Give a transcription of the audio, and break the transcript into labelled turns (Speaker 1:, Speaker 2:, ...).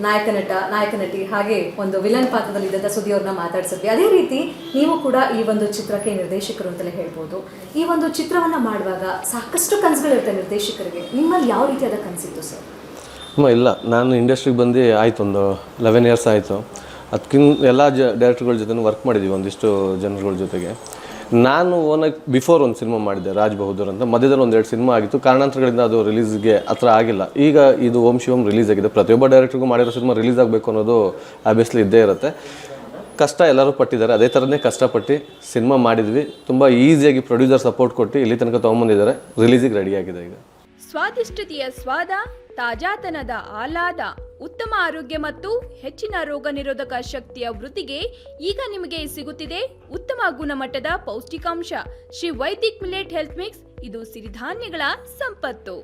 Speaker 1: ನಾಯಕ ನಟಿ ಹಾಗೆ ಒಂದು ವಿಲನ್ ಪಾತ್ರದಲ್ಲಿ ಇದ್ದಂಥ ಸುದ್ದಿ ಅವ್ರನ್ನ ಮಾತಾಡ್ಸಿದ್ವಿ. ಅದೇ ರೀತಿ ನೀವು ಕೂಡ ಈ ಒಂದು ಚಿತ್ರಕ್ಕೆ ನಿರ್ದೇಶಕರು ಅಂತಲೇ ಹೇಳ್ಬೋದು. ಈ ಒಂದು ಚಿತ್ರವನ್ನು ಮಾಡುವಾಗ ಸಾಕಷ್ಟು ಕನಸುಗಳಿರುತ್ತೆ ನಿರ್ದೇಶಕರಿಗೆ. ನಿಮ್ಮಲ್ಲಿ ಯಾವ ರೀತಿಯಾದ ಕನಸಿತ್ತು ಸರ್?
Speaker 2: ಇಲ್ಲ, ನಾನು ಇಂಡಸ್ಟ್ರಿಗೆ ಬಂದು ಆಯಿತು ಒಂದು 11 ಇಯರ್ಸ್ ಆಯಿತು. ಅದಕ್ಕಿಂತ ಎಲ್ಲ ಡೈರೆಕ್ಟರ್ಗಳ ಜೊತೆ ವರ್ಕ್ ಮಾಡಿದ್ದೀವಿ, ಒಂದಿಷ್ಟು ಜನರುಗಳ ಜೊತೆಗೆ. ನಾನು ಓನಾಗಿ ಬಿಫೋರ್ ಒಂದು ಸಿನಿಮಾ ಮಾಡಿದ್ದೆ, ರಾಜ್ ಬಹದ್ದೂರ್ ಅಂತ. ಮಧ್ಯದಲ್ಲಿ 1-2 ಸಿನಿಮಾ ಆಗಿತ್ತು, ಕಾರಣಾಂತರಗಳಿಂದ ಅದು ರಿಲೀಸ್ಗೆ ಹತ್ರ ಆಗಿಲ್ಲ. ಈಗ ಇದು ಓಂ ಶಿವಂ ರಿಲೀಸ್ ಆಗಿದೆ. ಪ್ರತಿಯೊಬ್ಬ ಡೈರೆಕ್ಟ್ರಿಗೂ ಮಾಡಿರೋ ಸಿನಿಮಾ ರಿಲೀಸ್ ಆಗಬೇಕು ಅನ್ನೋದು ಆಬ್ವಿಯಸ್ಲಿ ಇದ್ದೇ ಇರುತ್ತೆ. ಕಷ್ಟ ಎಲ್ಲರೂ ಪಟ್ಟಿದ್ದಾರೆ, ಅದೇ ಥರನೇ ಕಷ್ಟಪಟ್ಟು ಸಿನಿಮಾ ಮಾಡಿದ್ವಿ. ತುಂಬ ಈಸಿಯಾಗಿ ಪ್ರೊಡ್ಯೂಸರ್ ಸಪೋರ್ಟ್ ಕೊಟ್ಟು ಇಲ್ಲಿ ತನಕ ತೊಗೊಂಬಂದಿದ್ದಾರೆ. ರಿಲೀಸಿಗೆ ರೆಡಿಯಾಗಿದೆ. ಈಗ
Speaker 3: ಸ್ವಾದಿಷ್ಟತೆಯ ಸ್ವಾದ, ತಾಜಾತನದ ಆಹ್ಲಾದ, ಉತ್ತಮ ಆರೋಗ್ಯ ಮತ್ತು ಹೆಚ್ಚಿನ ರೋಗ ನಿರೋಧಕ ಶಕ್ತಿಯ ವೃದ್ಧಿಗೆ ಈಗ ನಿಮಗೆ ಸಿಗುತ್ತಿದೆ ಉತ್ತಮ ಗುಣಮಟ್ಟದ ಪೌಷ್ಟಿಕಾಂಶ. Shri Vaidik millet health mix, ಇದು ಸಿರಿಧಾನ್ಯಗಳ ಸಂಪತ್ತು.